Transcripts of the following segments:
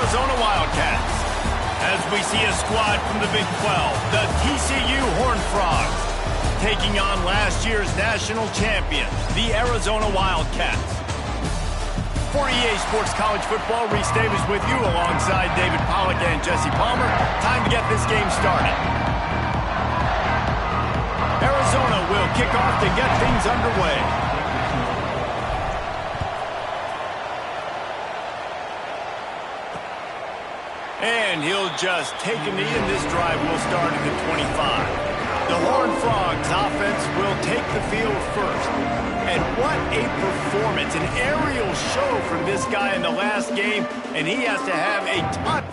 Arizona Wildcats. As we see a squad from the Big 12, the TCU Horned Frogs, taking on last year's national champions, the Arizona Wildcats. For EA Sports College Football, Reese Davis with you alongside David Pollack and Jesse Palmer. Time to get this game started. Arizona will kick off to get things underway. And he'll just take a knee, and this drive will start at the 25. The Horned Frogs offense will take the field first. And what a performance, an aerial show from this guy in the last game, and he has to have a ton.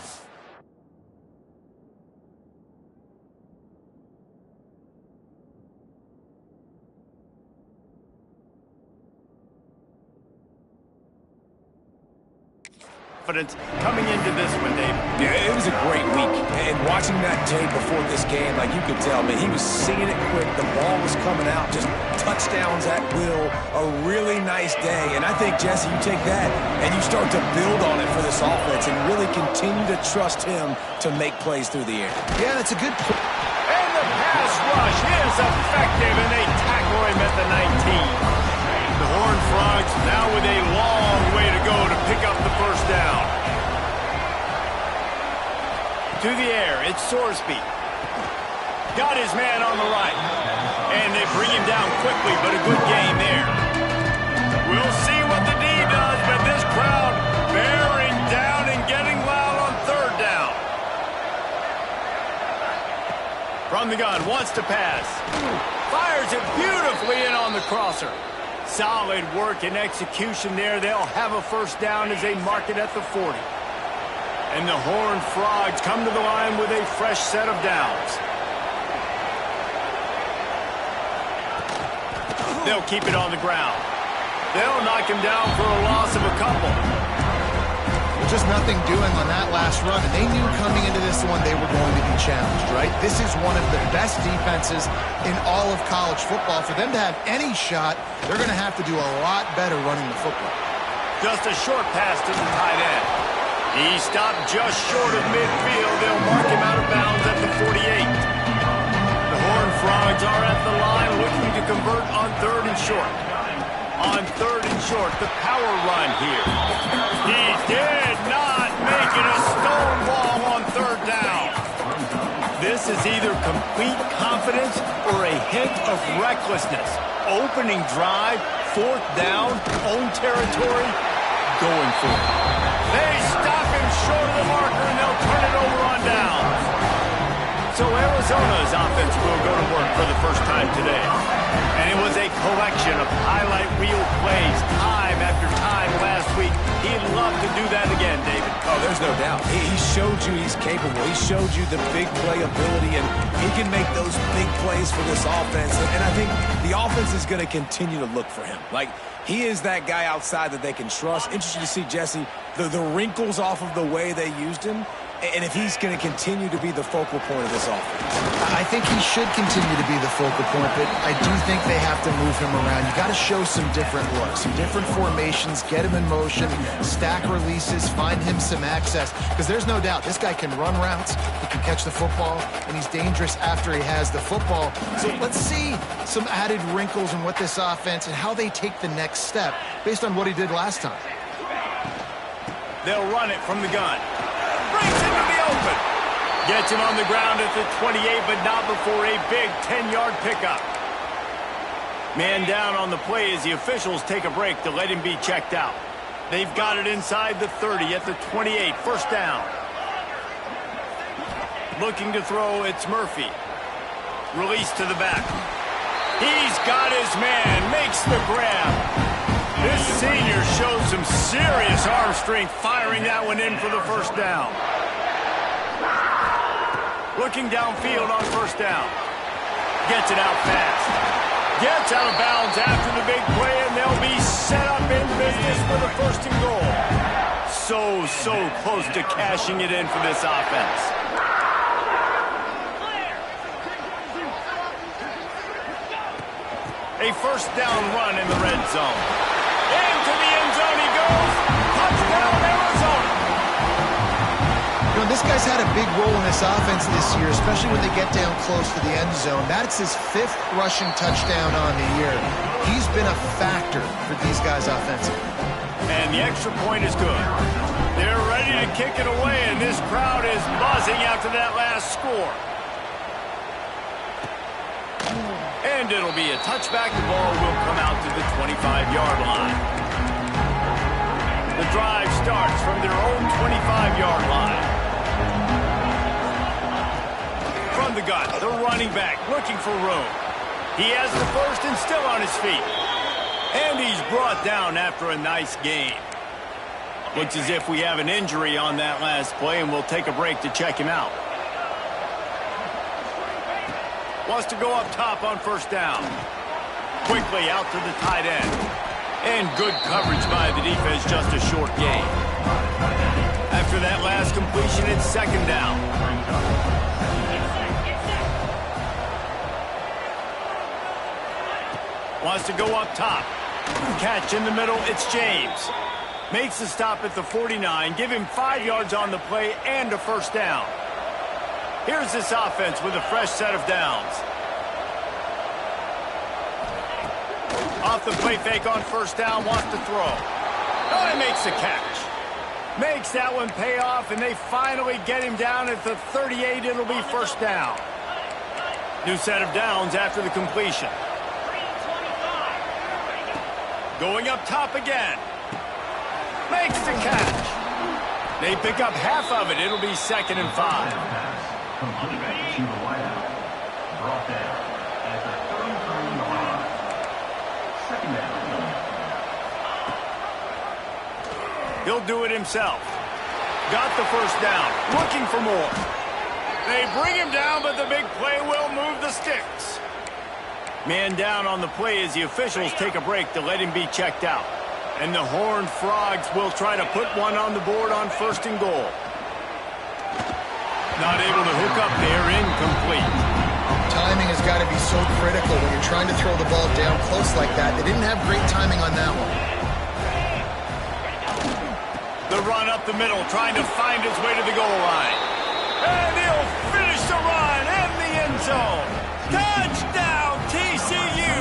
Coming into this one, Dave. Yeah, it was a great week. And watching that tape before this game, like you could tell, man, he was seeing it quick. The ball was coming out, just touchdowns at will. A really nice day. And I think, Jesse, you take that and you start to build on it for this offense and really continue to trust him to make plays through the air. Yeah, that's a good point. And the pass rush is effective, and they tackle him at the 19. The Horned Frogs now with a long way to go to pick up the first down. To the air, it's Sorsby. Got his man on the right. And they bring him down quickly, but a good gain there. We'll see what the D does, but this crowd bearing down and getting loud on third down. From the gun, wants to pass. Fires it beautifully in on the crosser. Solid work and execution there. They'll have a first down as they mark it at the 40. And the Horned Frogs come to the line with a fresh set of downs. They'll keep it on the ground. They'll knock him down for a loss of a couple. Just nothing doing on that last run, and they knew coming into this one they were going to be challenged, right? This is one of the best defenses in all of college football. For them to have any shot, they're going to have to do a lot better running the football. Just a short pass to the tight end. He stopped just short of midfield. They'll mark him out of bounds at the 48. The Horned Frogs are at the line looking to convert on third and short. On third and short, the power run here. He did not make it a stone wall on third down. This is either complete confidence or a hint of recklessness. Opening drive, fourth down, own territory, going for it. They stop him short of the marker, and they'll turn it over on down. So Arizona's offense will go to work for the first time today. And it was a collection of highlight reel plays time after time last week. He'd love to do that again, David. Oh, there's no doubt. He showed you he's capable. He showed you the big play ability, and he can make those big plays for this offense. And I think the offense is going to continue to look for him. Like, he is that guy outside that they can trust. Interesting to see, Jesse, the wrinkles off of the way they used him. And if he's going to continue to be the focal point of this offense. I think he should continue to be the focal point, but I do think they have to move him around. You got to show some different looks, some different formations, get him in motion, stack releases, find him some access. Because there's no doubt this guy can run routes, he can catch the football, and he's dangerous after he has the football. So let's see some added wrinkles in what this offense and how they take the next step based on what he did last time. They'll run it from the gun. Brings him to the open. Gets him on the ground at the 28, but not before a big 10-yard pickup. Man down on the play as the officials take a break to let him be checked out. They've got it inside the 30 at the 28, first down. Looking to throw, it's Murphy. Release to the back. He's got his man, makes the grab. This senior shows some serious arm strength firing that one in for the first down. Looking downfield on first down. Gets it out fast. Gets out of bounds after the big play, and they'll be set up in business for the first and goal. So close to cashing it in for this offense. A first down run in the red zone. Into the end zone he goes. Touchdown, Arizona. this guy's had a big role in this offense this year, especially when they get down close to the end zone. That's his 5th rushing touchdown on the year. He's been a factor for these guys offensively. And the extra point is good. They're ready to kick it away, and this crowd is buzzing after that last score. And it'll be a touchback. The ball will come out to the 25-yard line. The drive starts from their own 25-yard line. From the gun, the running back looking for room. He has the first and still on his feet. And he's brought down after a nice gain. Looks as if we have an injury on that last play, and we'll take a break to check him out. Wants to go up top on first down. Quickly out to the tight end. And good coverage by the defense, just a short gain. After that last completion, it's second down. Wants to go up top. Catch in the middle, it's James. Makes the stop at the 49. Give him 5 yards on the play and a first down. Here's this offense with a fresh set of downs. Off the play fake on first down, wants to throw. Oh, he makes the catch. Makes that one pay off, and they finally get him down at the 38. It'll be first down. New set of downs after the completion. Going up top again. Makes the catch. They pick up half of it. It'll be 2nd and 5. Complete to the wideout. Brought down at the 33-yard line. Second down. He'll do it himself. Got the first down. Looking for more. They bring him down, but the big play will move the sticks. Man down on the play as the officials take a break to let him be checked out. And the Horned Frogs will try to put one on the board on 1st and goal. Not able to hook up there, incomplete. Timing has got to be so critical when you're trying to throw the ball down close like that. They didn't have great timing on that one. The run up the middle, trying to find his way to the goal line. And he'll finish the run in the end zone. Touchdown, TCU!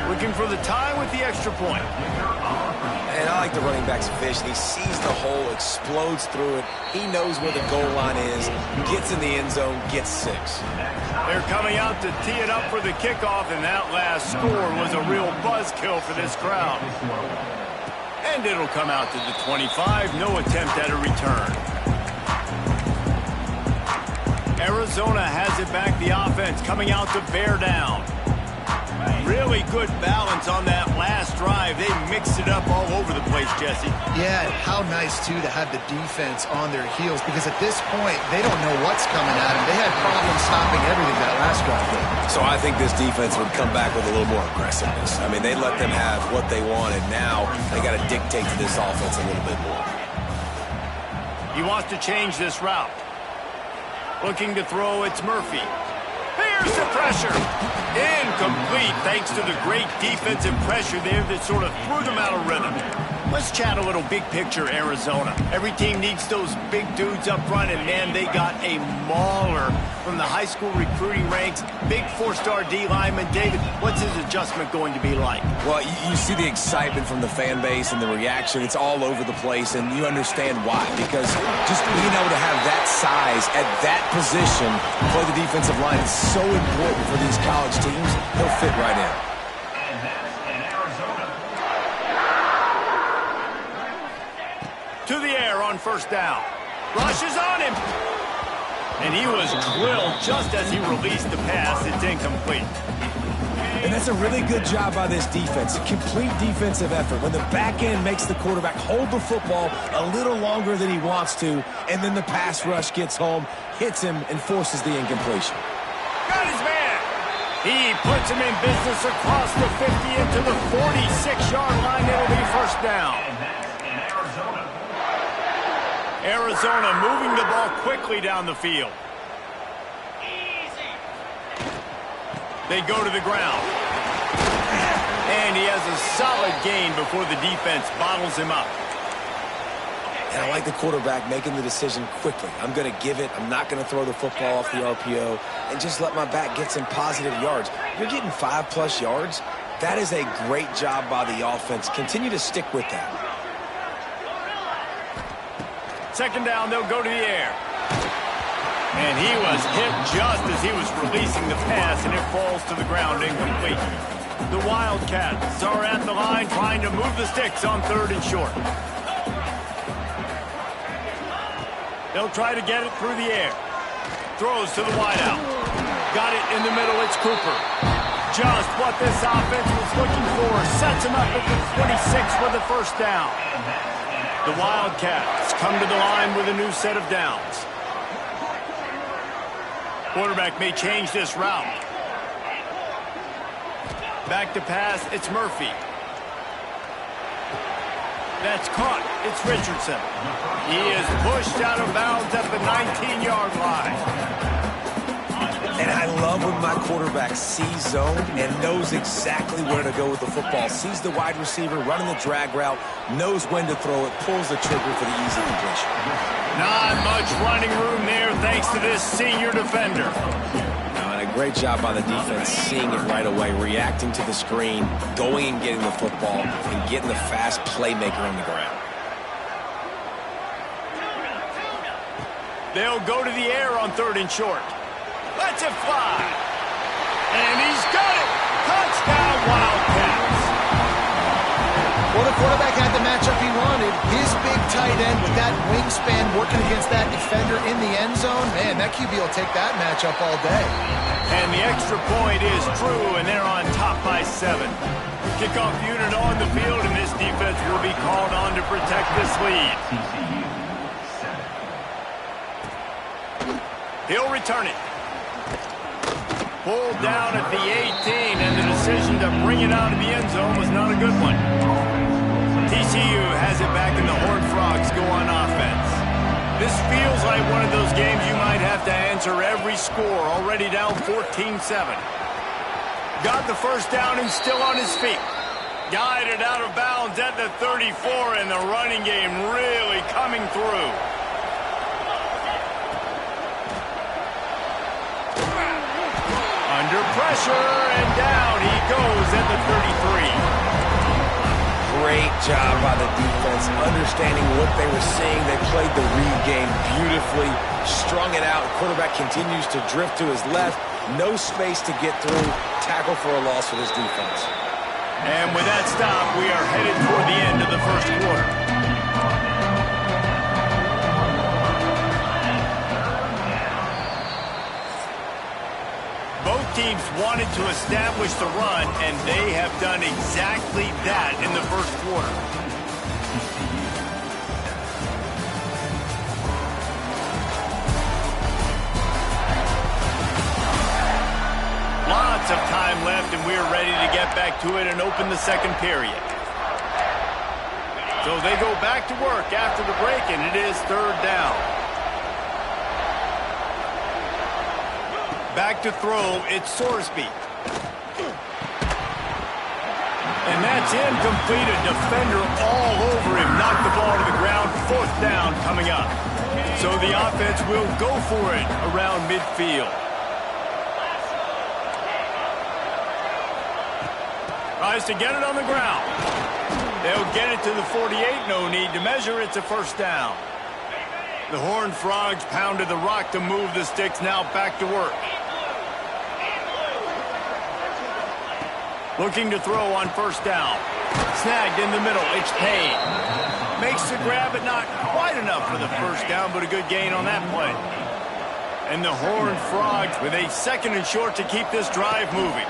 Looking for the tie with the extra point. And I like the running back's vision. He sees the hole, explodes through it. He knows where the goal line is, gets in the end zone, gets 6. They're coming out to tee it up for the kickoff, and that last score was a real buzzkill for this crowd. And it'll come out to the 25. No attempt at a return. Arizona has it back, the offense coming out to bear down. Really good balance on that last drive. They mixed it up all over the place, Jesse. Yeah, how nice, too, to have the defense on their heels, because at this point, they don't know what's coming at them. They had problems stopping everything that last drive. So I think this defense would come back with a little more aggressiveness. I mean, they let them have what they wanted. Now they got to dictate to this offense a little bit more. He wants to change this route. Looking to throw, it's Murphy. Here's the pressure. Incomplete, thanks to the great defensive pressure there that sort of threw them out of rhythm. Let's chat a little big picture, Arizona. Every team needs those big dudes up front, and man, they got a mauler from the high school recruiting ranks. Big 4-star D lineman. David, what's his adjustment going to be like? Well, you see the excitement from the fan base and the reaction. It's all over the place, and you understand why. Because just being able to have that size at that position, play the defensive line, is so important for these college teams. He'll fit right in. And that's in Arizona. To the air on first down. Rushes on him. And he was drilled just as he released the pass. It's incomplete. And that's a really good job by this defense. A complete defensive effort. When the back end makes the quarterback hold the football a little longer than he wants to, and then the pass rush gets home, hits him, and forces the incompletion. Got his man. He puts him in business across the 50 into the 46-yard line. It'll be first down. And that's in Arizona. Arizona moving the ball quickly down the field. They go to the ground. And he has a solid gain before the defense bottles him up. And I like the quarterback making the decision quickly. I'm going to give it. I'm not going to throw the football off the RPO and just let my back get some positive yards. You're getting 5+ yards. That is a great job by the offense. Continue to stick with that. Second down, they'll go to the air. And he was hit just as he was releasing the pass, and it falls to the ground incomplete. The Wildcats are at the line trying to move the sticks on 3rd and short. They'll try to get it through the air. Throws to the wideout. Got it in the middle. It's Cooper. Just what this offense was looking for. Sets him up at the 26 with the first down. The Wildcats come to the line with a new set of downs. Quarterback may change this route. Back to pass. It's Murphy. That's caught. It's Richardson. He is pushed out of bounds at the 19-yard line. And I love when my quarterback sees zone and knows exactly where to go with the football. Sees the wide receiver running the drag route, knows when to throw it, pulls the trigger for the easy completion. Not much running room there thanks to this senior defender. And a great job by the defense seeing it right away, reacting to the screen, going and getting the football, and getting the fast playmaker on the ground. They'll go to the air on 3rd and short. Let's it fly. And he's got it. Touchdown, Wildcats. Well, the quarterback had the matchup he wanted. His big tight end with that wingspan working against that defender in the end zone. Man, that QB will take that matchup all day. And the extra point is true, and they're on top by 7. Kickoff unit on the field, and this defense will be called on to protect this lead. He'll return it. Pulled down at the 18, and the decision to bring it out of the end zone was not a good one. TCU has it back, and the Horned Frogs go on offense. This feels like one of those games you might have to answer every score, already down 14-7. Got the first down and still on his feet. Guided out of bounds at the 34, and the running game really coming through. Under pressure, and down he goes at the 33. Great job by the defense, understanding what they were seeing. They played the read game beautifully, strung it out. Quarterback continues to drift to his left. No space to get through. Tackle for a loss for this defense. And with that stop, we are headed toward the end of the first quarter. Both teams wanted to establish the run, and they have done exactly that in the first quarter. Lots of time left, and we're ready to get back to it and open the second period. So they go back to work after the break, and it is 3rd down. Back to throw, it's Sorsby. And that's incomplete. A defender all over him. Knocked the ball to the ground. 4th down coming up. So the offense will go for it around midfield. Tries to get it on the ground. They'll get it to the 48. No need to measure. It's a 1st down. The Horned Frogs pounded the rock to move the sticks. Now back to work. Looking to throw on 1st down. Snagged in the middle. It's Payne. Makes the grab, but not quite enough for the 1st down, but a good gain on that play. And the Horned Frogs with a 2nd and short to keep this drive moving.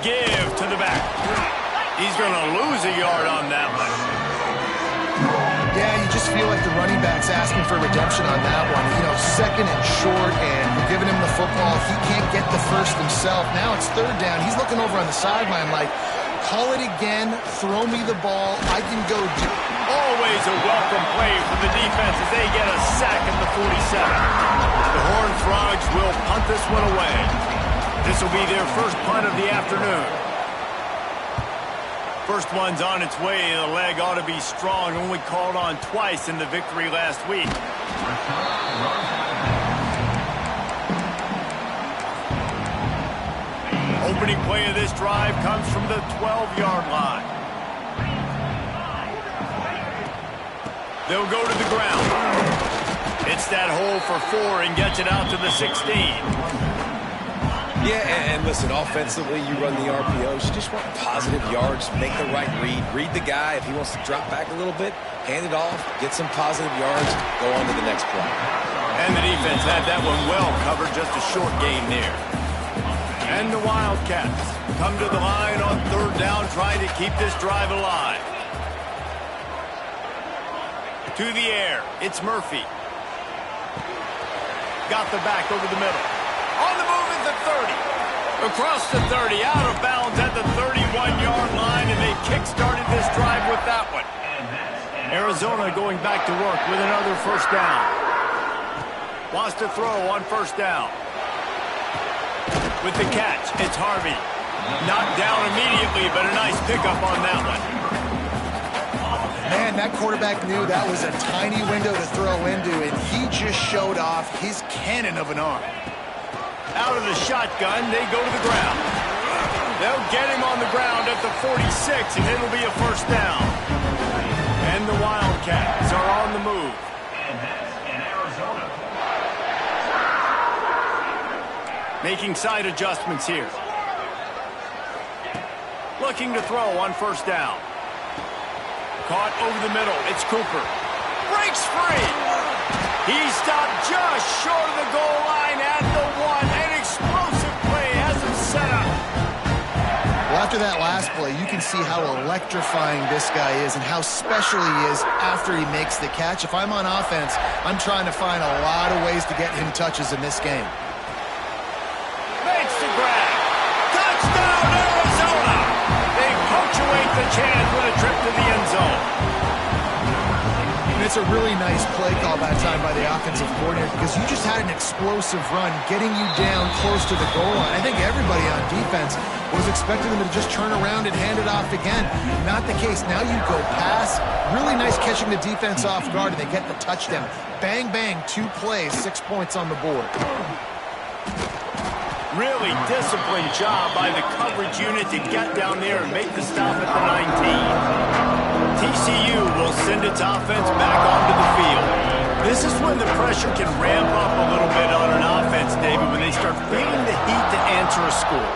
Give to the back. He's going to lose a yard on that one. Yeah, you just feel like the running back's asking for redemption on that one. You know, 2nd and short, and you're giving him the football. He can't get the first himself. Now it's 3rd down. He's looking over on the sideline like, call it again, throw me the ball, I can go do it. Always a welcome play for the defense as they get a sack at the 47. The Horned Frogs will punt this one away. This will be their first punt of the afternoon. First one's on its way. The leg ought to be strong. Only called on twice in the victory last week. Opening play of this drive comes from the 12-yard line. They'll go to the ground. Hits that hole for 4 and gets it out to the 16. Yeah, and listen, offensively, you run the RPOs. You just want positive yards, make the right read the guy. If he wants to drop back a little bit, hand it off, get some positive yards, go on to the next play. And the defense had that one well covered, just a short gain there. And the Wildcats come to the line on 3rd down, trying to keep this drive alive. To the air, it's Murphy. Got the back over the middle. On the move at the 30. Across the 30, out of bounds at the 31-yard line, and they kick-started this drive with that one. Arizona going back to work with another first down. Wants to throw on first down. With the catch, it's Harvey. Knocked down immediately, but a nice pickup on that one. Man, that quarterback knew that was a tiny window to throw into, and he just showed off his cannon of an arm. Out of the shotgun, they go to the ground. They'll get him on the ground at the 46, and it'll be a first down. And the Wildcats are on the move. And that's in Arizona. Making side adjustments here. Looking to throw on first down. Caught over the middle. It's Cooper. Breaks free. He stopped just short of the goal line at the 1. An explosive play has him set up. Well, after that last play, you can see how electrifying this guy is and how special he is after he makes the catch. If I'm on offense, I'm trying to find a lot of ways to get him touches in this game. Makes the grab. Touchdown, Arizona! They punctuate the chance with a trip to the end zone. And it's a really nice play call that time by the offensive coordinator because you just had an explosive run getting you down close to the goal line. I think everybody on defense was expecting them to just turn around and hand it off again. Not the case. Now you go pass. Really nice catching the defense off guard, and they get the touchdown. Bang, bang, 2 plays, 6 points on the board. Really disciplined job by the coverage unit to get down there and make the stop at the 19. TCU will send its offense back onto the field. This is when the pressure can ramp up a little bit on an offense, David, when they start feeling the heat to answer a score.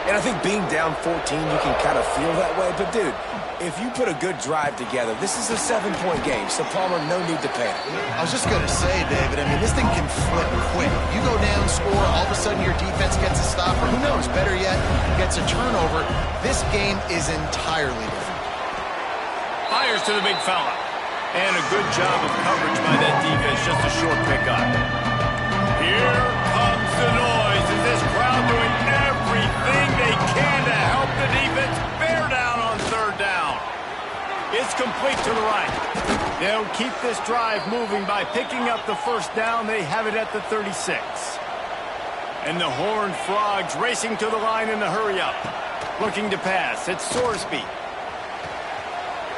And I think being down 14, you can kind of feel that way. But, dude, if you put a good drive together, this is a 7-point game. So, Palmer, no need to panic. I was just going to say, David, I mean, this thing can flip quick. You go down, score, all of a sudden your defense gets a stop, or who knows, better yet, gets a turnover. This game is entirely different. Fires to the big fella. And a good job of coverage by that defense, just a short pickup. Here comes the noise. Is this crowd doing everything they can to help the defense bear down on 3rd down? It's complete to the right. They'll keep this drive moving by picking up the first down. They have it at the 36. And the Horned Frogs racing to the line in the hurry-up. Looking to pass. It's Sorsby.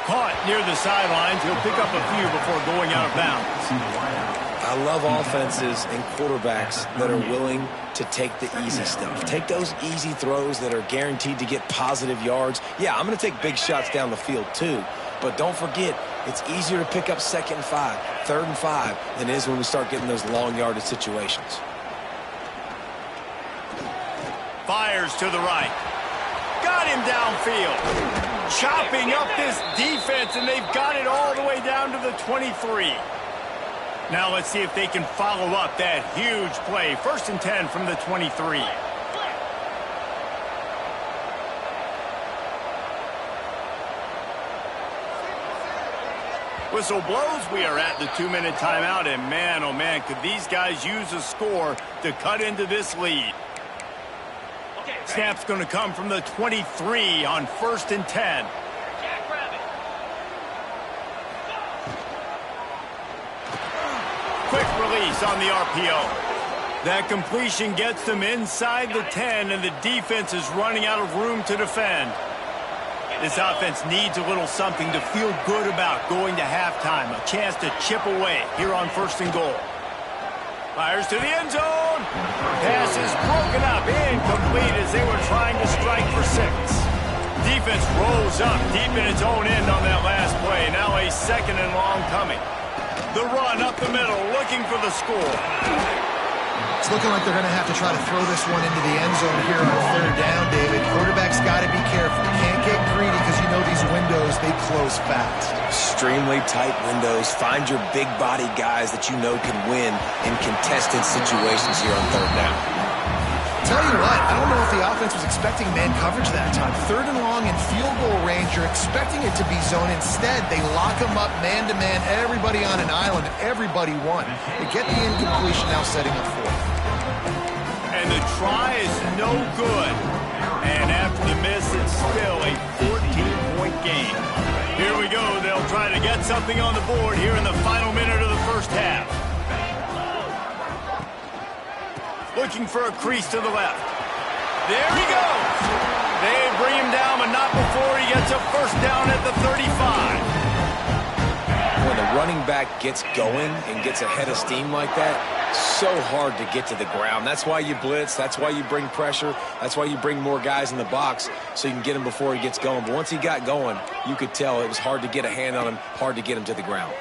Caught near the sidelines. He'll pick up a few before going out of bounds. I love offenses and quarterbacks that are willing to take the easy stuff. Take those easy throws that are guaranteed to get positive yards. Yeah, I'm going to take big shots down the field too. But don't forget, it's easier to pick up 2nd and 5, 3rd and 5 than it is when we start getting those long yardage situations. Fires to the right. Got him downfield. Chopping up this defense, and they've got it all the way down to the 23. Now let's see if they can follow up that huge play. 1st and 10 from the 23. Whistle blows. We are at the 2-minute timeout, and man, oh man, could these guys use a score to cut into this lead. Snap's going to come from the 23 on 1st and 10. Quick release on the RPO. That completion gets them inside the 10, and the defense is running out of room to defend. This offense needs a little something to feel good about going to halftime. A chance to chip away here on 1st and goal. Fires to the end zone. Pass is broken up. Incomplete as they were trying to strike for 6. Defense rolls up deep in its own end on that last play. Now a 2nd and long coming. The run up the middle, looking for the score. It's looking like they're going to have to try to throw this one into the end zone here on 3rd down, David. Quarterback's got to be careful. Can't get greedy because you know these windows, they close fast. Extremely tight windows. Find your big body guys that you know can win in contested situations here on 3rd down. Tell you what, I don't know if the offense was expecting man coverage that time. 3rd and long in field goal range, you're expecting it to be zone. Instead, they lock them up man-to-man, everybody on an island, everybody won. They get the incompletion, now setting up 4th. And the try is no good. And after the miss, it's still a 14-point game. Here we go. They'll try to get something on the board here in the final minute of the 1st half. Looking for a crease to the left. There he goes. They bring him down, but not before he gets a 1st down at the 35. When the running back gets going and gets ahead of steam like that, so hard to get to the ground. That's why you blitz. That's why you bring pressure. That's why you bring more guys in the box so you can get him before he gets going. But once he got going, you could tell it was hard to get a hand on him, hard to get him to the ground.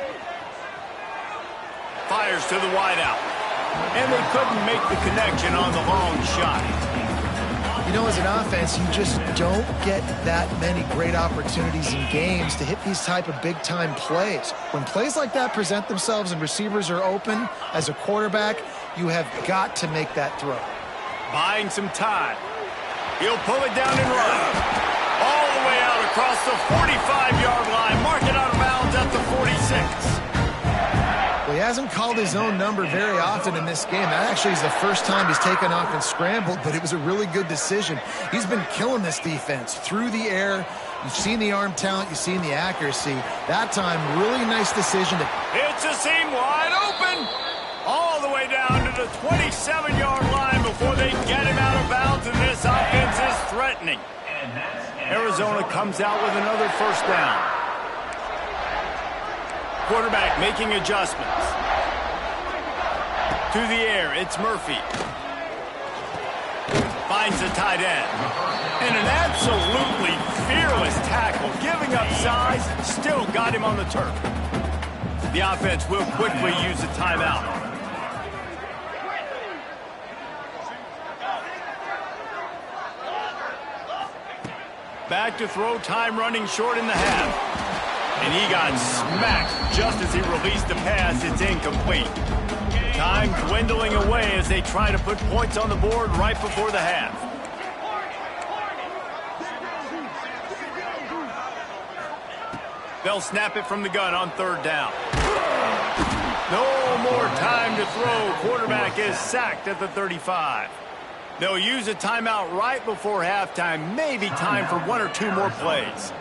Fires to the wideout. And they couldn't make the connection on the long shot. You know, as an offense, you just don't get that many great opportunities in games to hit these type of big-time plays. When plays like that present themselves and receivers are open, as a quarterback, you have got to make that throw. Buying some time. He'll pull it down and run. All the way out across the 45-yard line. Mark it out of bounds at the 46. Well, he hasn't called his own number very often in this game. That actually is the first time he's taken off and scrambled, but it was a really good decision. He's been killing this defense through the air. You've seen the arm talent. You've seen the accuracy. That time, really nice decision. It's a seam wide open. All the way down to the 27-yard line before they get him out of bounds, and this offense is threatening. Arizona comes out with another 1st down. Quarterback making adjustments. To the air, it's Murphy. Finds the tight end. And an absolutely fearless tackle, giving up size, still got him on the turf. The offense will quickly use a timeout. Back to throw, time running short in the half. And he got smacked just as he released the pass. It's incomplete. Time dwindling away as they try to put points on the board right before the half. They'll snap it from the gun on 3rd down. No more time to throw. Quarterback is sacked at the 35. They'll use a timeout right before halftime. Maybe time for 1 or 2 more plays.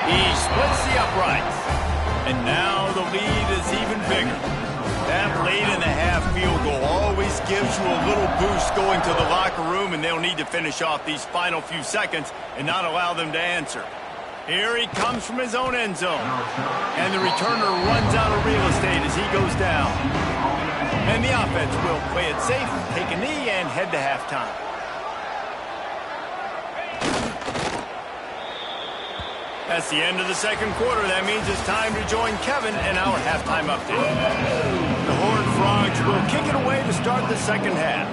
He splits the uprights. And now the lead is even bigger. That late in the half field goal always gives you a little boost going to the locker room, and they'll need to finish off these final few seconds and not allow them to answer. Here he comes from his own end zone. And the returner runs out of real estate as he goes down. And the offense will play it safe, take a knee, and head to halftime. That's the end of the 2nd quarter. That means it's time to join Kevin in our halftime update. The Horned Frogs will kick it away to start the 2nd half.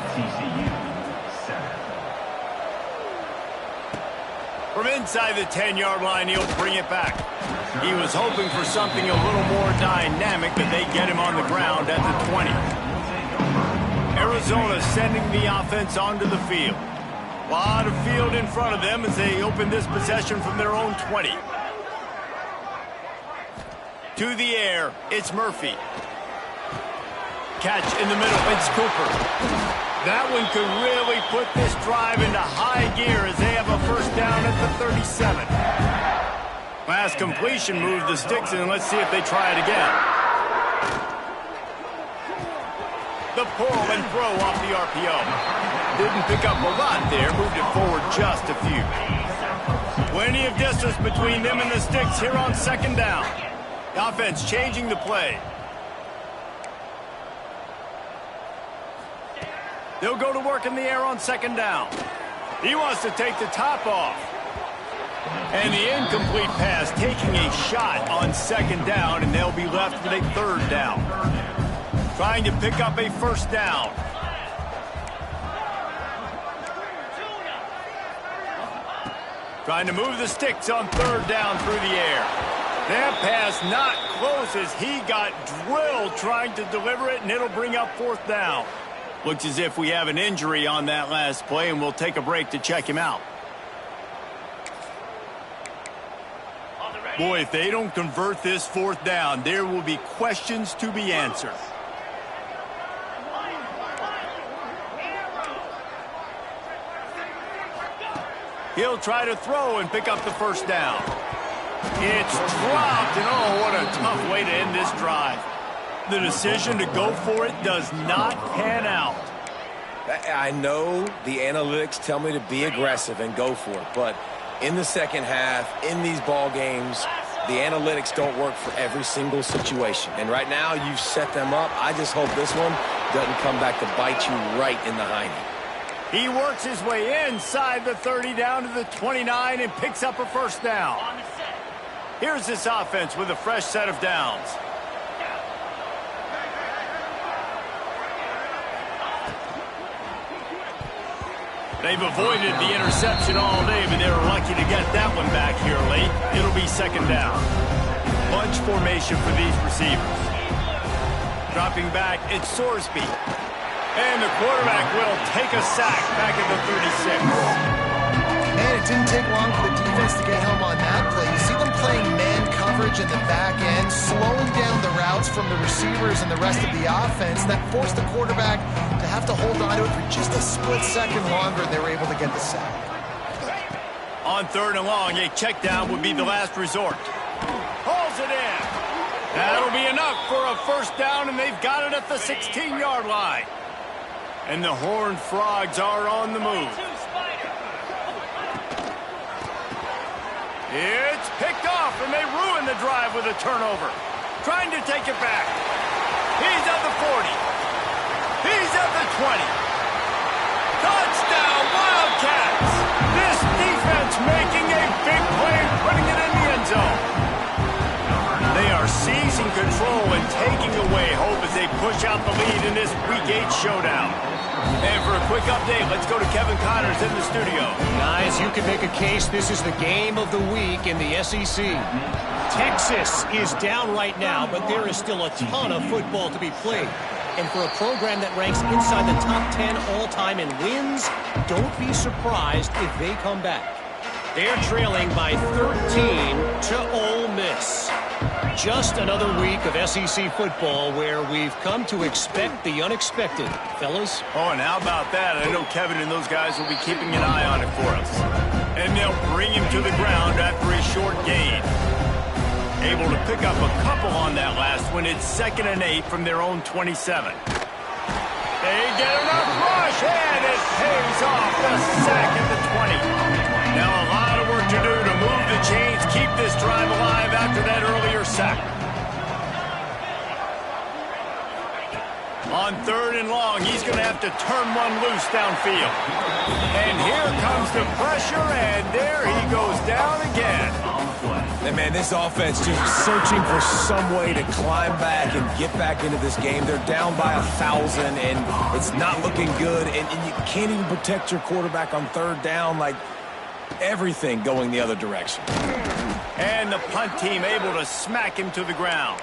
From inside the 10-yard line, he'll bring it back. He was hoping for something a little more dynamic, but they get him on the ground at the 20. Arizona sending the offense onto the field. A lot of field in front of them as they open this possession from their own 20. To the air, it's Murphy. Catch in the middle, it's Cooper. That one could really put this drive into high gear as they have a 1st down at the 37. Last completion moved the sticks in. Let's see if they try it again. The pull and throw off the RPO. Didn't pick up a lot there, moved it forward just a few. Plenty of distance between them and the sticks here on second down. The offense changing the play. They'll go to work in the air on second down. He wants to take the top off. And the incomplete pass taking a shot on second down, and they'll be left with a third down. Trying to pick up a first down. Trying to move the sticks on third down through the air. That pass not close as he got drilled trying to deliver it, and it'll bring up fourth down. Looks as if we have an injury on that last play, and we'll take a break to check him out. Boy, if they don't convert this fourth down, there will be questions to be answered. He'll try to throw and pick up the first down. It's dropped, and oh, what a tough way to end this drive. The decision to go for it does not pan out. I know the analytics tell me to be aggressive and go for it, but in the second half, in these ball games, the analytics don't work for every single situation. And right now, you've set them up. I just hope this one doesn't come back to bite you right in the hiney. He works his way inside the 30 down to the 29 and picks up a first down. Here's this offense with a fresh set of downs. They've avoided the interception all day, but they were lucky to get that one back here late. It'll be second down. Bunch formation for these receivers. Dropping back, it's Sorsby. And the quarterback will take a sack back at the 36. Man, it didn't take long for the defense to get home on that play. You see them playing man coverage in the back end, slowing down the routes from the receivers and the rest of the offense. That forced the quarterback to have to hold on to it for just a split second longer, and they were able to get the sack. On third and long, a check down would be the last resort. Hauls it in. That'll be enough for a first down, and they've got it at the 16-yard line. And the Horned Frogs are on the move. It's picked off, and they ruin the drive with a turnover. Trying to take it back. He's at the 40. He's at the 20. Touchdown, Wildcats! This defense making a big play, putting it in the end zone. They are seizing control and taking away hope as they push out the lead in this Week 8 showdown. And for a quick update, let's go to Kevin Connors in the studio. Guys, you can make a case this is the game of the week in the SEC. Texas is down right now, but there is still a ton of football to be played. And for a program that ranks inside the top 10 all-time in wins, don't be surprised if they come back. They're trailing by 13 to Ole Miss. Just another week of SEC football where we've come to expect the unexpected. Fellas? Oh, and how about that? I know Kevin and those guys will be keeping an eye on it for us. And they'll bring him to the ground after a short gain. Able to pick up a couple on that last one. It's 2nd and 8 from their own 27. They get enough rush, and it pays off the sack at the 20. Now a lot of work to do to move the chains, keep this drive alive after that earlier sack. On third and long, he's going to have to turn one loose downfield. And here comes the pressure, and there he goes down again. And man, this offense just searching for some way to climb back and get back into this game. They're down by 1,000, and it's not looking good. And you can't even protect your quarterback on third down. Like, everything going the other direction. And the punt team able to smack him to the ground.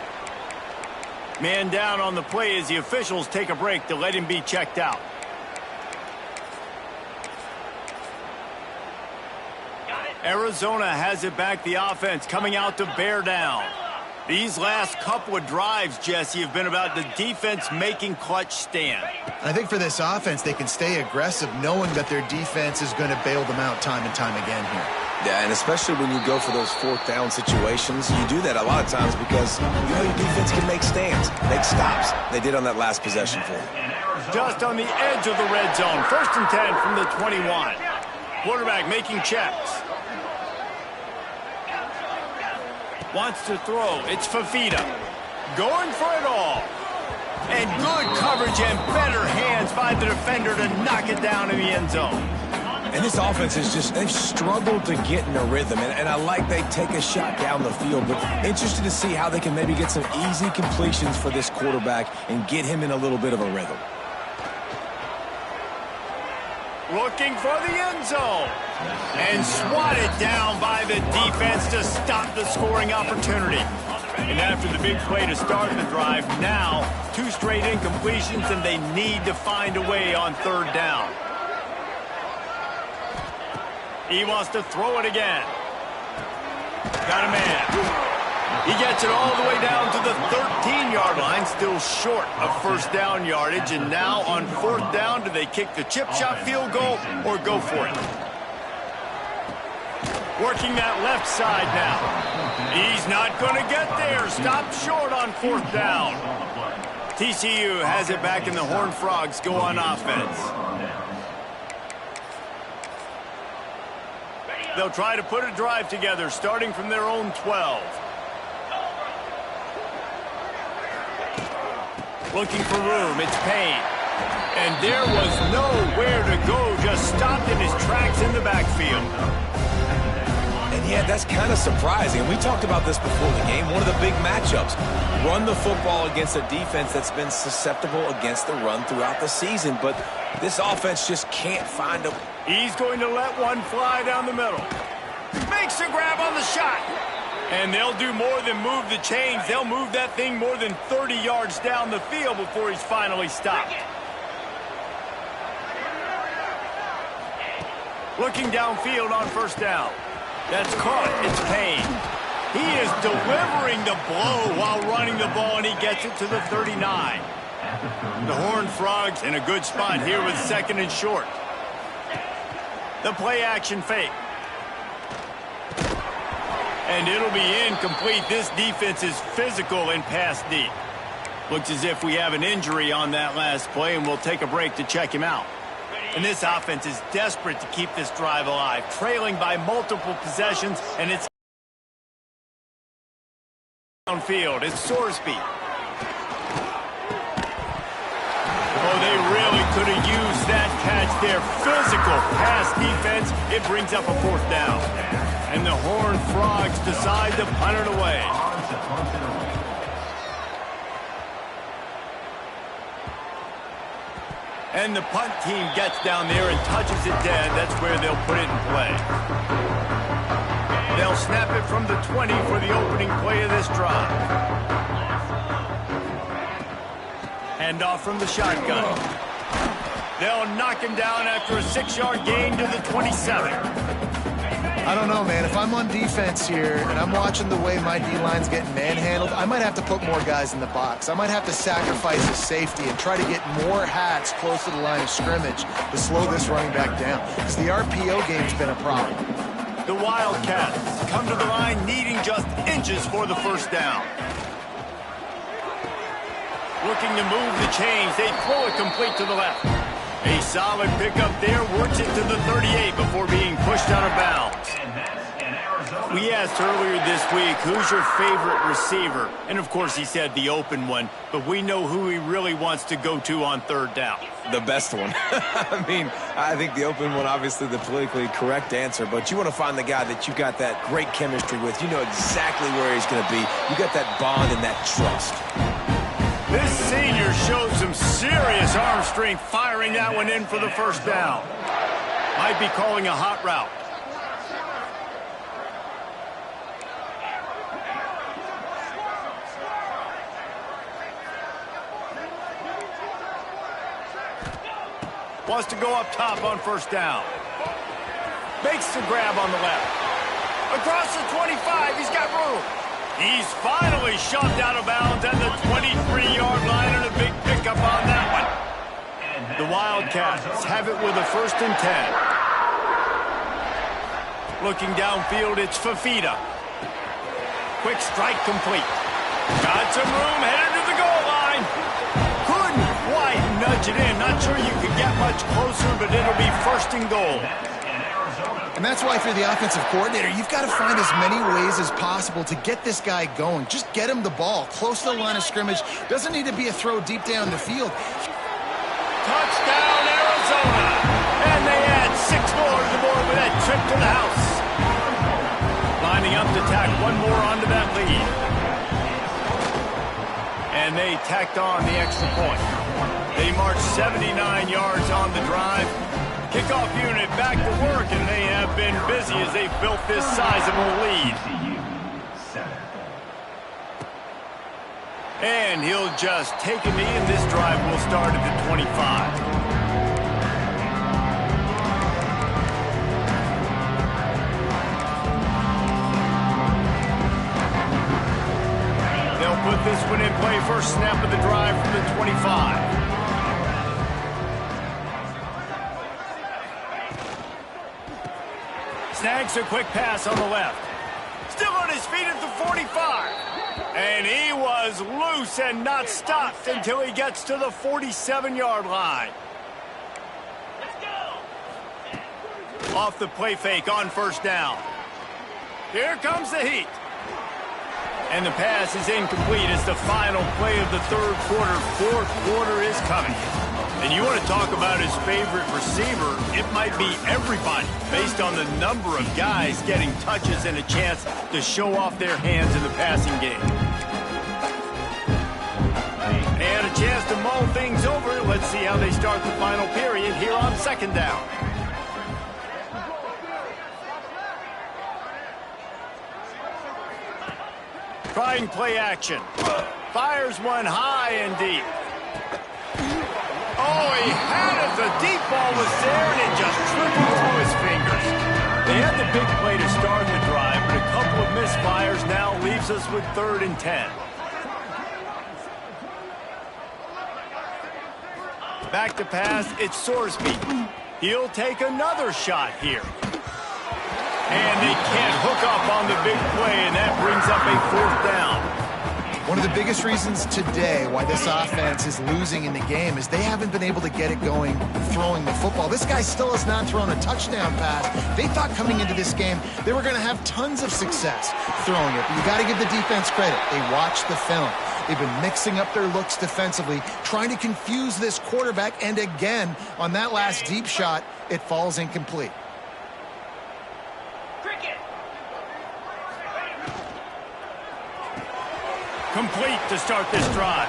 Man down on the play as the officials take a break to let him be checked out. Arizona has it back, the offense coming out to bear down. These last couple of drives, Jesse, have been about the defense making clutch stand. I think for this offense, they can stay aggressive knowing that their defense is going to bail them out time and time again here. Yeah, and especially when you go for those fourth down situations, you do that a lot of times because you know your defense can make stands, make stops. They did on that last possession for them. just on the edge of the red zone. 1st and 10 from the 21. Quarterback making checks. Wants to throw. It's Fafita. Going for it all. And good coverage and better hands by the defender to knock it down in the end zone. And this offense is just, they've struggled to get in a rhythm. And I like they take a shot down the field, but interested to see how they can maybe get some easy completions for this quarterback and get him in a little bit of a rhythm. Looking for the end zone. And swatted down by the defense to stop the scoring opportunity. And after the big play to start the drive, now 2 straight incompletions, and they need to find a way on 3rd down. He wants to throw it again. Got a man. He gets it all the way down to the 13-yard line, still short of 1st down yardage. And now on 4th down, do they kick the chip shot field goal or go for it? Working that left side now. He's not going to get there. Stop short on 4th down. TCU has it back, and the Horned Frogs go on offense. They'll try to put a drive together, starting from their own 12. Looking for room. It's Payne. And there was nowhere to go. Just stopped in his tracks in the backfield. And yeah, that's kind of surprising. We talked about this before the game. One of the big matchups. Run the football against a defense that's been susceptible against the run throughout the season. But this offense just can't find a... He's going to let one fly down the middle. Makes a grab on the shot. And they'll do more than move the chains. They'll move that thing more than 30 yards down the field before he's finally stopped. Looking downfield on 1st down. That's caught. It's Payne. He is delivering the blow while running the ball, and he gets it to the 39. The Horned Frogs in a good spot here with 2nd and short. The play action fake. And it'll be incomplete. This defense is physical and pass deep. Looks as if we have an injury on that last play, and we'll take a break to check him out. And this offense is desperate to keep this drive alive, trailing by multiple possessions, and it's downfield. It's Sorsby. Oh, they really could have used that catch there. Physical pass defense. It brings up a 4th down. And the Horned Frogs decide to punt it away. And the punt team gets down there and touches it dead. That's where they'll put it in play. They'll snap it from the 20 for the opening play of this drive. Hand off from the shotgun. They'll knock him down after a 6-yard gain to the 27. I don't know, man. If I'm on defense here and I'm watching the way my D-line's getting manhandled, I might have to put more guys in the box. I might have to sacrifice a safety and try to get more hats close to the line of scrimmage to slow this running back down, because the RPO game's been a problem. The Wildcats come to the line needing just inches for the 1st down. Looking to move the chains. They throw it complete to the left. A solid pickup there, works it to the 38 before being pushed out of bounds. We asked earlier this week, who's your favorite receiver? And of course he said the open one, but we know who he really wants to go to on 3rd down. The best one. I mean, I think the open one, obviously the politically correct answer, but you want to find the guy that you got that great chemistry with. You know exactly where he's going to be. You got that bond and that trust. This senior showed some serious arm strength firing that one in for the 1st down. Might be calling a hot route. Wants to go up top on 1st down. Makes the grab on the left. Across the 25, he's got room. He's finally shoved out of bounds at the 23-yard line, and a big pickup on that one. The Wildcats have it with a 1st and 10. Looking downfield, it's Fafita. Quick strike complete. Got some room, headed to the goal line. Couldn't quite nudge it in. Not sure you could get much closer, but it'll be 1st and goal. And that's why if you're the offensive coordinator, you've got to find as many ways as possible to get this guy going. Just get him the ball close to the line of scrimmage. Doesn't need to be a throw deep down the field. Touchdown, Arizona. And they add 6 more to the board with that trip to the house. Lining up to tack one more onto that lead. And they tacked on the extra point. They marched 79 yards on the drive. Kickoff unit back to work, and they have been busy as they've built this sizable lead. And he'll just take a knee, and this drive will start at the 25. They'll put this one in play. First snap of the drive from the 25. Snags a quick pass on the left. Still on his feet at the 45. And he was loose and not stopped until he gets to the 47-yard line. Off the play fake on 1st down. Here comes the heat. And the pass is incomplete. It's the final play of the 3rd quarter. 4th quarter is coming. And you want to talk about his favorite receiver, it might be everybody based on the number of guys getting touches and a chance to show off their hands in the passing game. And a chance to mull things over. Let's see how they start the final period here on 2nd down. Trying play action. Fires one high and deep. Oh, he had it. The deep ball was there, and it just trickled through his fingers. They had the big play to start the drive, but a couple of misfires now leaves us with 3rd and 10. Back to pass, it's Sorsby. He'll take another shot here. And they can't hook up on the big play, and that brings up a 4th down. One of the biggest reasons today why this offense is losing in the game is they haven't been able to get it going throwing the football. This guy still has not thrown a touchdown pass. They thought coming into this game they were going to have tons of success throwing it. But you got to give the defense credit. They watched the film. They've been mixing up their looks defensively, trying to confuse this quarterback. And again, on that last deep shot, it falls incomplete. Complete to start this drive.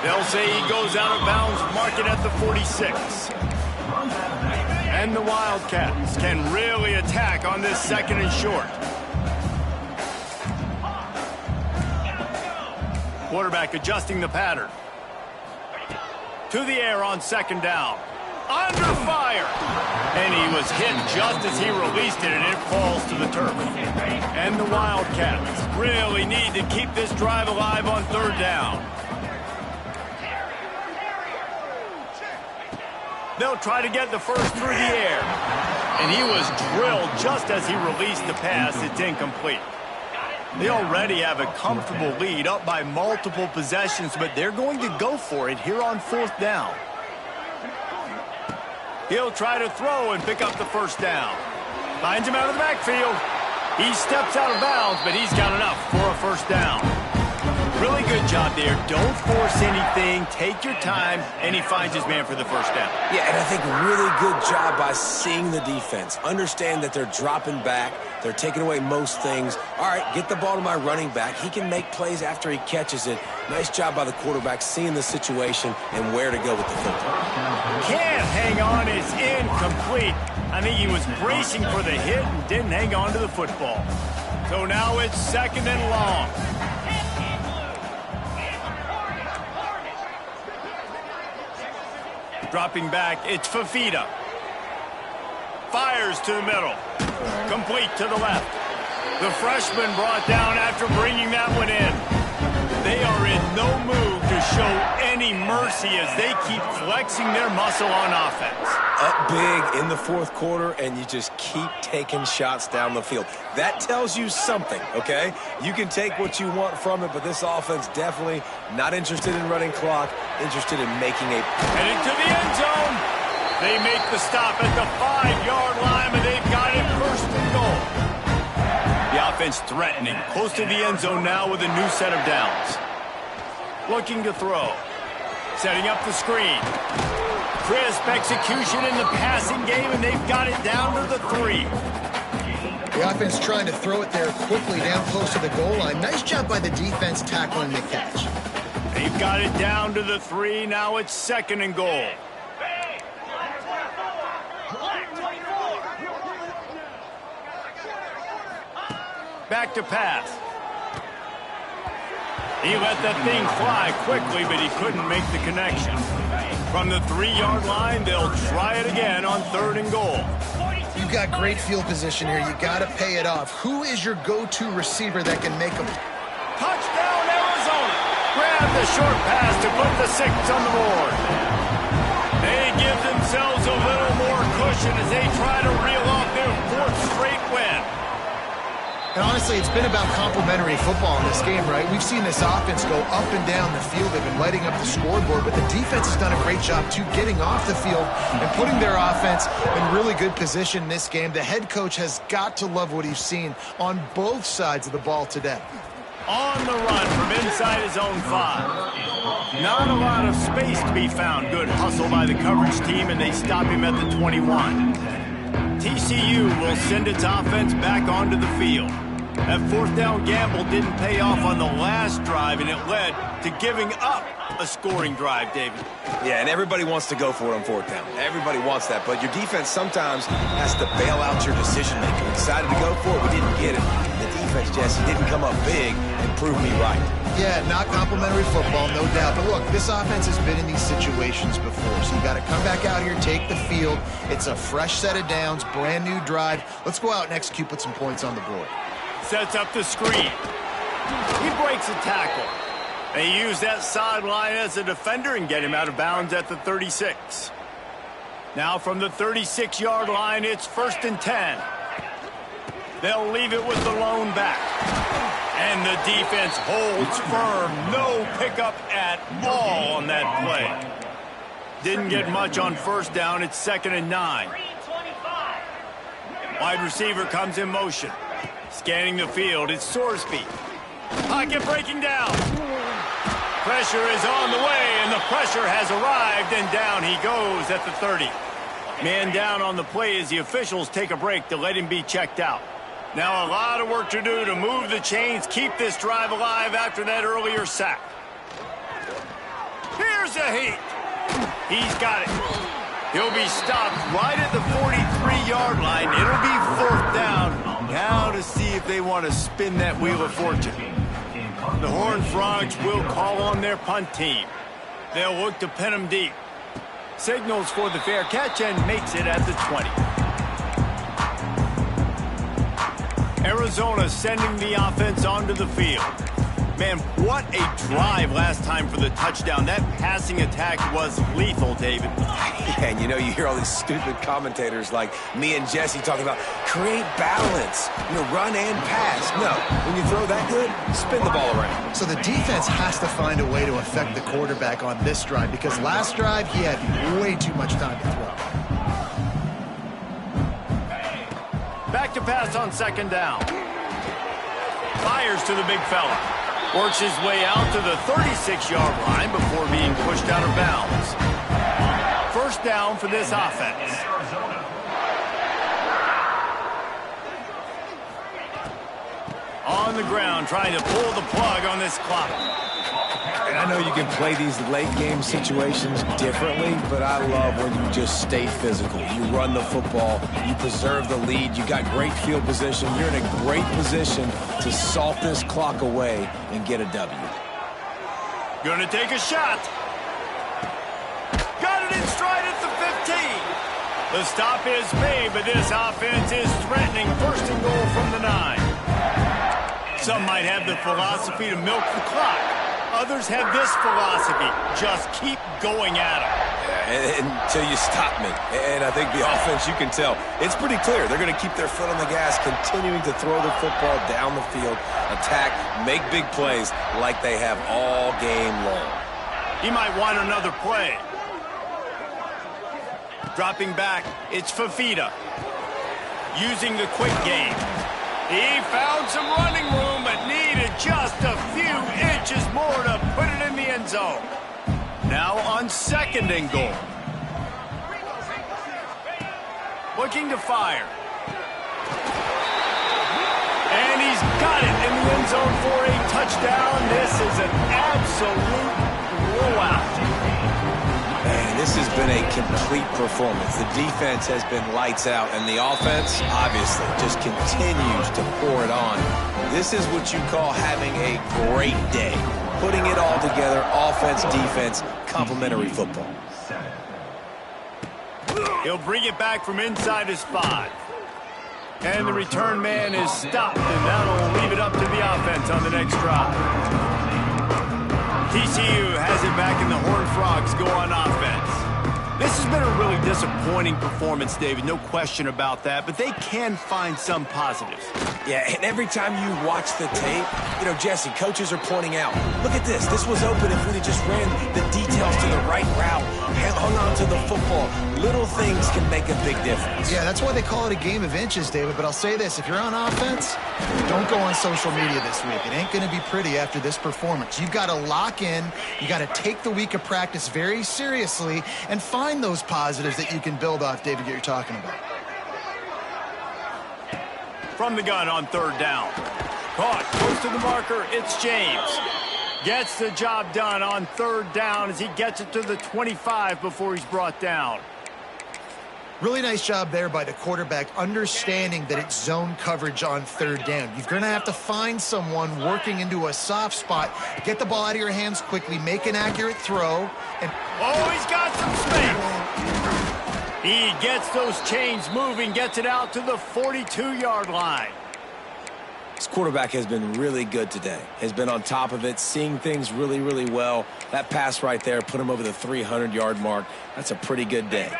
They'll say he goes out of bounds, mark it at the 46. And the Wildcats can really attack on this 2nd and short. Quarterback adjusting the pattern. To the air on 2nd down. Under fire. And he was hit just as he released it, and it falls to the turf. And the Wildcats really need to keep this drive alive on 3rd down. They'll try to get the first through the air. And he was drilled just as he released the pass. It's incomplete. They already have a comfortable lead up by multiple possessions, but they're going to go for it here on 4th down. He'll try to throw and pick up the 1st down. Finds him out of the backfield. He steps out of bounds, but he's got enough for a 1st down. Really good job there. Don't force anything. Take your time, and he finds his man for the 1st down. Yeah, and I think really good job by seeing the defense. Understand that they're dropping back. They're taking away most things. All right, get the ball to my running back. He can make plays after he catches it. Nice job by the quarterback seeing the situation and where to go with the football. Can't hang on. It's incomplete. I think he was bracing for the hit and didn't hang on to the football. So now it's 2nd and long. Dropping back, it's Fafita. Fires to the middle. Complete to the left. The freshman brought down after bringing that one in. They are in no mood to show any mercy as they keep flexing their muscle on offense. Up big in the fourth quarter, and you just keep taking shots down the field. That tells you something, okay? You can take what you want from it, but this offense definitely not interested in running clock, interested in making a... Heading to the end zone. They make the stop at the 5-yard line, but they've got it first and goal. The offense threatening, close to the end zone now with a new set of downs. Looking to throw. Setting up the screen. Crisp execution in the passing game, and they've got it down to the 3. The offense trying to throw it there quickly down close to the goal line. Nice job by the defense tackling the catch. They've got it down to the 3. Now it's second and goal. Back to pass. He let that thing fly quickly, but he couldn't make the connection. From the 3-yard line, they'll try it again on third and goal. You've got great field position here. You got to pay it off. Who is your go-to receiver that can make them? Touchdown, Arizona! Grab the short pass to put the 6 on the board. They give themselves a little more cushion as they try to reel off their 4th straight win. And honestly, it's been about complementary football in this game, right? We've seen this offense go up and down the field. They've been lighting up the scoreboard, but the defense has done a great job, too, getting off the field and putting their offense in really good position in this game. The head coach has got to love what he's seen on both sides of the ball today. On the run from inside his own 5. Not a lot of space to be found. Good hustle by the coverage team, and they stop him at the 21. TCU will send its offense back onto the field. That 4th down gamble didn't pay off on the last drive, and it led to giving up a scoring drive, David. Yeah, and everybody wants to go for it on 4th down. Everybody wants that, but your defense sometimes has to bail out your decision-making. We decided to go for it, we didn't get it. The defense, Jesse, didn't come up big and prove me right. Yeah, not complimentary football, no doubt. But look, this offense has been in these situations before, so you got to come back out here, take the field. It's a fresh set of downs, brand new drive. Let's go out and execute, put some points on the board. Sets up the screen. He breaks a tackle. They use that sideline as a defender and get him out of bounds at the 36. Now from the 36-yard line, it's 1st and 10. They'll leave it with the lone back. And the defense holds firm. No pickup at all on that play. Didn't get much on 1st down. It's 2nd and 9. Wide receiver comes in motion. Scanning the field, it's Sorsby. Pocket breaking down. Pressure is on the way, and the pressure has arrived, and down he goes at the 30. Man down on the play as the officials take a break to let him be checked out. Now a lot of work to do to move the chains, keep this drive alive after that earlier sack. Here's a heat. He's got it. He'll be stopped right at the 43-yard line. It'll be 4th down. Now to see if they want to spin that wheel of fortune. The Horned Frogs will call on their punt team. They'll look to pin them deep. Signals for the fair catch and makes it at the 20. Arizona sending the offense onto the field. Man, what a drive last time for the touchdown. That passing attack was lethal, David. Yeah, and you know, you hear all these stupid commentators like me and Jesse talking about create balance, run and pass. No, when you throw that good, spin the ball around. So the defense has to find a way to affect the quarterback on this drive, because last drive he had way too much time to throw. Back to pass on 2nd down. Fires to the big fella. Works his way out to the 36-yard line before being pushed out of bounds. 1st down for this offense. On the ground, trying to pull the plug on this clock. And I know you can play these late-game situations differently, but I love when you just stay physical. You run the football, you preserve the lead, you got great field position. You're in a great position to salt this clock away and get a W. Gonna take a shot. Got it in stride at the 15. The stop is made, but this offense is threatening 1st and goal from the 9. Some might have the philosophy to milk the clock. Others have this philosophy. Just keep going at them. Until you stop me. And I think the offense, you can tell, it's pretty clear. They're going to keep their foot on the gas, continuing to throw the football down the field, attack, make big plays like they have all game long. He might want another play. Dropping back, it's Fafita. Using the quick game. He found some running room, but needed just a few inches more to put it in the end zone. Now on 2nd and goal. Looking to fire. And he's got it in the end zone for a touchdown. This is an absolute blowout. Man, this has been a complete performance. The defense has been lights out, and the offense, obviously, just continues to pour it on. This is what you call having a great day. Putting it all together, offense, defense, complementary football. He'll bring it back from inside his 5. And the return man is stopped, and that'll leave it up to the offense on the next drive. TCU has it back, and the Horned Frogs go on offense. This has been a really disappointing performance, David, no question about that, but they can find some positives. Yeah, and every time you watch the tape, you know, Jesse, coaches are pointing out, look at this. This was open if we just ran the details to the right route, hung on to the football. Little things can make a big difference. Yeah, that's why they call it a game of inches, David. But I'll say this, if you're on offense, don't go on social media this week. It ain't going to be pretty after this performance. You've got to lock in. You got to take the week of practice very seriously and find those positives that you can build off, David, that you're talking about. From the gun on 3rd down. Caught close to the marker. It's James. Gets the job done on 3rd down as he gets it to the 25 before he's brought down. Really nice job there by the quarterback, understanding that it's zone coverage on 3rd down. You're going to have to find someone working into a soft spot, get the ball out of your hands quickly, make an accurate throw. And oh, he's got some space. He gets those chains moving, gets it out to the 42-yard line. This quarterback has been really good today. Has been on top of it, seeing things really, really well. That pass right there put him over the 300-yard mark. That's a pretty good day.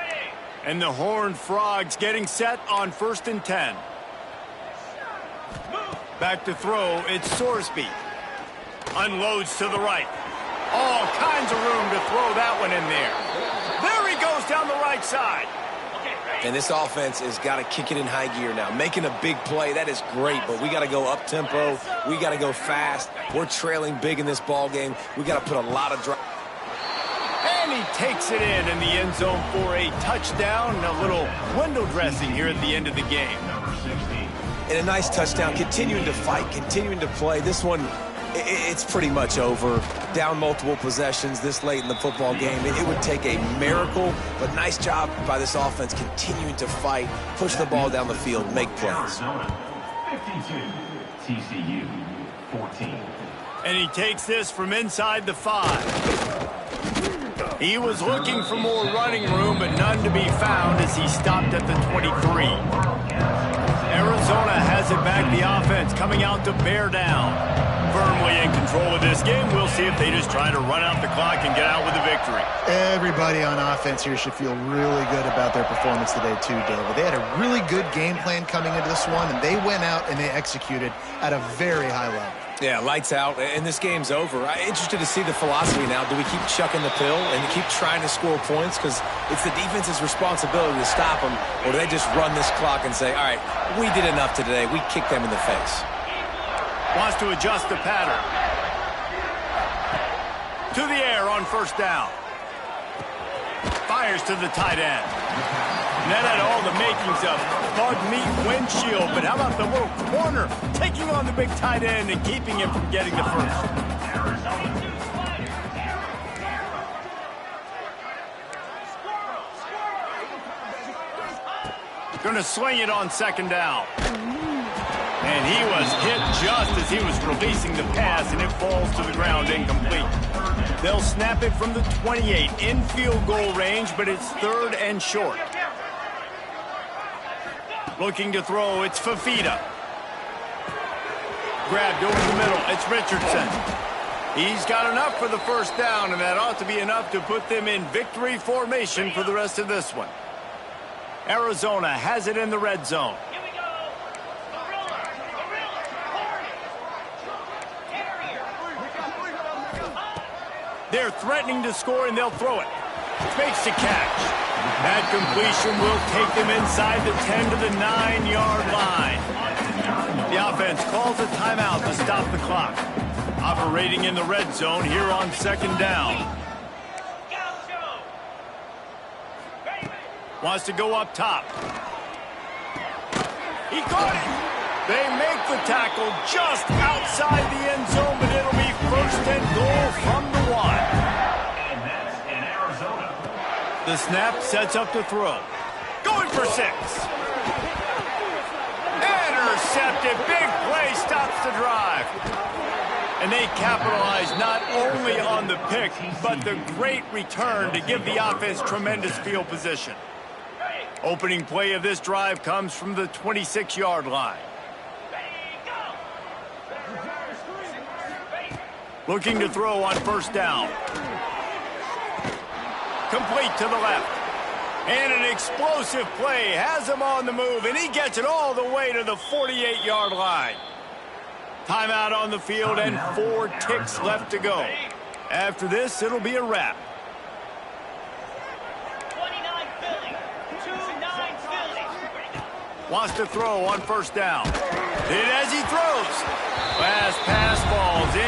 And the Horned Frogs getting set on 1st and 10. Back to throw, it's Sorsby. Unloads to the right. All kinds of room to throw that one in there. There he goes down the right side. And this offense has got to kick it in high gear now. Making a big play, that is great, but we got to go up-tempo. We got to go fast. We're trailing big in this ball game. We got to put a lot of drive. And he takes it in the end zone for a touchdown. A little window dressing here at the end of the game. And a nice touchdown, continuing to fight, continuing to play. This one, it's pretty much over. Down multiple possessions this late in the football game. It would take a miracle, but nice job by this offense continuing to fight, push the ball down the field, make plays. Zona 52, TCU 14. And he takes this from inside the 5. He was looking for more running room, but none to be found as he stopped at the 23. Arizona has it back, the offense coming out to bear down. Firmly in control of this game. We'll see if they just try to run out the clock and get out with a victory. everybody on offense here should feel really good about their performance today too, David. They had a really good game plan coming into this one, and they went out and they executed at a very high level. Yeah, lights out, and this game's over. I'm interested to see the philosophy now. Do we keep chucking the pill and keep trying to score points? Because it's the defense's responsibility to stop them, or do they just run this clock and say, all right, we did enough today. We kicked them in the face. Wants to adjust the pattern. To the air on first down. Fires to the tight end. And that had all the makings of bug meat windshield, but how about the little corner taking on the big tight end and keeping him from getting the first? Going to swing it on second down. And he was hit just as he was releasing the pass, and it falls to the ground incomplete. They'll snap it from the 28 in field goal range, but it's third and short. Looking to throw, it's Fafita. Grabbed over the middle, it's Richardson. He's got enough for the first down, and that ought to be enough to put them in victory formation for the rest of this one. Arizona has it in the red zone. They're threatening to score, and they'll throw it. Makes the catch. That completion will take them inside the 10 to the 9-yard line. The offense calls a timeout to stop the clock. Operating in the red zone here on second down. Wants to go up top. He caught it. They make the tackle just outside the end zone, but it'll be first and goal from the 1. And that's in Arizona. The snap sets up to throw. Going for 6. Intercepted. Big play stops the drive. And they capitalize not only on the pick, but the great return to give the offense tremendous field position. Opening play of this drive comes from the 26-yard line. Looking to throw on first down. Complete to the left. And an explosive play has him on the move, and he gets it all the way to the 48-yard line. Timeout on the field and 4 ticks left to go. After this, it'll be a wrap. 29 Philly. 2-9 Philly. Wants to throw on first down. And as he throws, last pass falls in.